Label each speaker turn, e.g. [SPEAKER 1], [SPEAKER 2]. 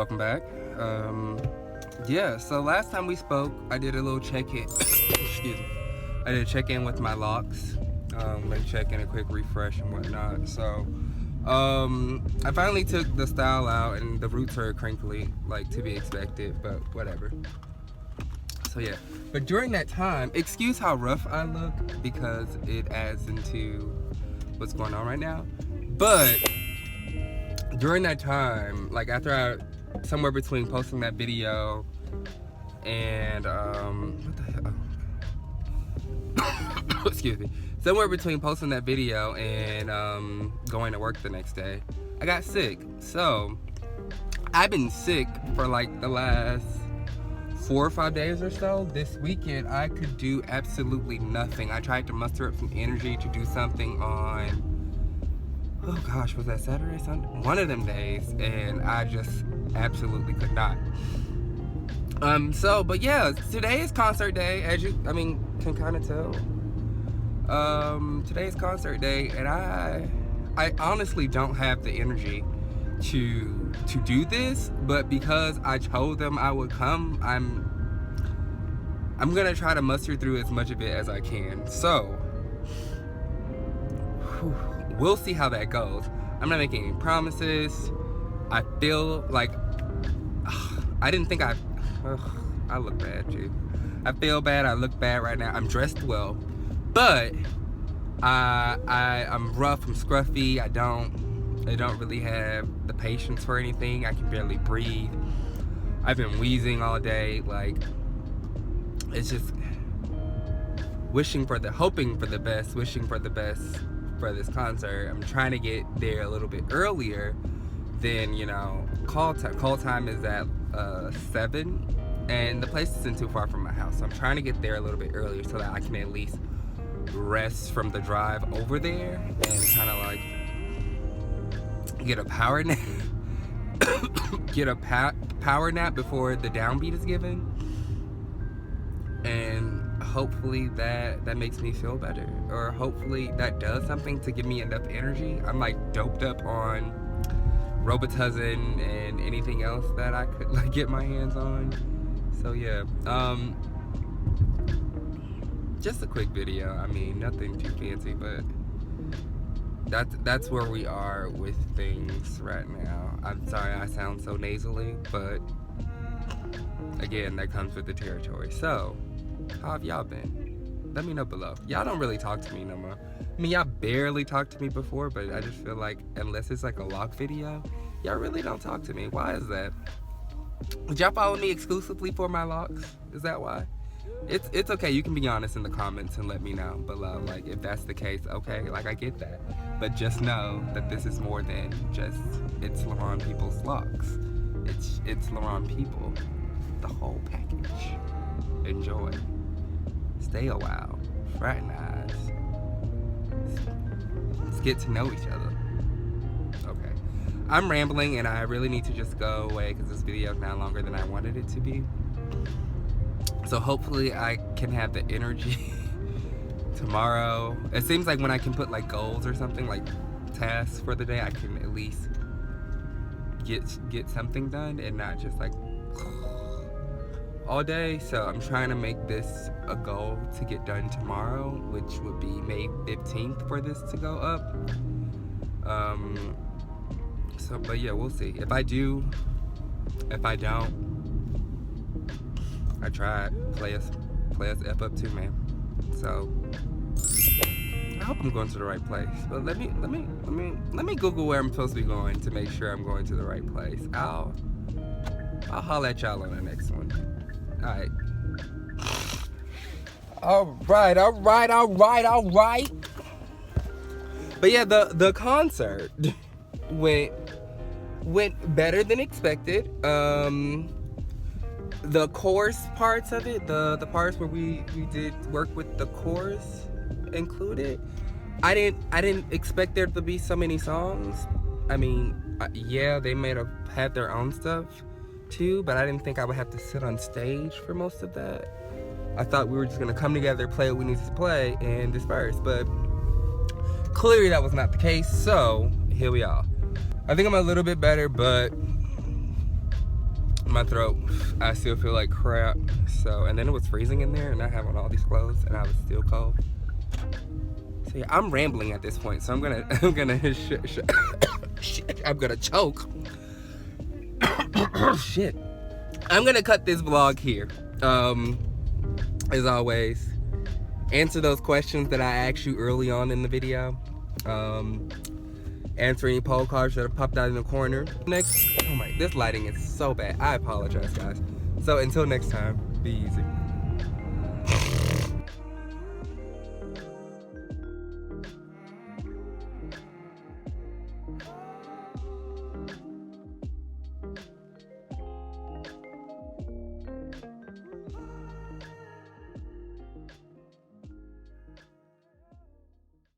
[SPEAKER 1] welcome back. Yeah, so last time we spoke, I did a little check-in. Excuse me. I did a check-in with my locks, like check-in, a quick refresh and whatnot. So, I finally took the style out, and the roots are crinkly, like to be expected, but whatever. So yeah, but during that time, excuse how rough I look because it adds into what's going on right now. But during that time, like after somewhere between posting that video and what the hell? Excuse me. Somewhere between posting that video and going to work the next day, I got sick. So I've been sick for like the last 4 or 5 days or so. This weekend I could do absolutely nothing. I tried to muster up some energy to do something on, oh gosh, was that Saturday, Sunday? One of them days, and I just absolutely could not. But yeah, today is concert day, as you, can kind of tell. Today is concert day, and I honestly don't have the energy to do this, but because I told them I would come, I'm gonna try to muster through as much of it as I can. So we'll see how that goes. I'm not making any promises. I feel like I look bad, G. I feel bad. I look bad right now. I'm dressed well, but I'm rough. I'm scruffy. I don't really have the patience for anything. I can barely breathe. I've been wheezing all day. Like, it's just hoping for the best for this concert. I'm trying to get there a little bit earlier than, call time. Call time is at 7, and the place isn't too far from my house. So I'm trying to get there a little bit earlier so that I can at least rest from the drive over there and kind of like get a power nap. Power nap before the downbeat is given, and hopefully that makes me feel better, or hopefully that does something to give me enough energy. I'm like doped up on Robitussin and anything else that I could like get my hands on. So yeah, just a quick video. Nothing too fancy, but that's where we are with things right now. I'm sorry I sound so nasally, but again, that comes with the territory. So, how have y'all been? Let me know below. Y'all don't really talk to me no more. Y'all barely talked to me before, but I just feel like unless it's like a lock video, y'all really don't talk to me. Why is that? Did y'all follow me exclusively for my locks? Is that why? It's okay. You can be honest in the comments and let me know below. Like, if that's the case, okay, like I get that. But just know that this is more than just It's Laron People's locks. It's Laron People. The whole package. Enjoy. Stay a while. Fraternize. Let's get to know each other. Okay. I'm rambling, and I really need to just go away because this video is now longer than I wanted it to be. So hopefully I can have the energy tomorrow. It seems like when I can put like goals or something, like tasks for the day, I can at least get something done and not just like all day. So I'm trying to make this a goal to get done tomorrow, which would be May 15th for this to go up. But yeah, we'll see. If I do, if I don't, I tried. Play us F up too, man. So I hope I'm going to the right place. But let me Google where I'm supposed to be going to make sure I'm going to the right place. I'll holler at y'all on the next one. All right. But yeah, the concert went better than expected. The chorus parts of it, the parts where we did work with the chorus included, I didn't expect there to be so many songs. Yeah, they may have had their own stuff too, but I didn't think I would have to sit on stage for most of that. I thought we were just gonna come together, play what we needed to play, and disperse, but clearly that was not the case, so here we are. I think I'm a little bit better, but My throat, I still feel like crap. So, and then it was freezing in there, and I have on all these clothes, and I was still cold. So yeah, I'm rambling at this point, so I'm gonna I'm gonna choke. Shit. I'm gonna cut this vlog here. As always, answer those questions that I asked you early on in the video. Answer any poll cards that have popped out in the corner. Next, oh my, this lighting is so bad. I apologize, guys. So until next time, be easy.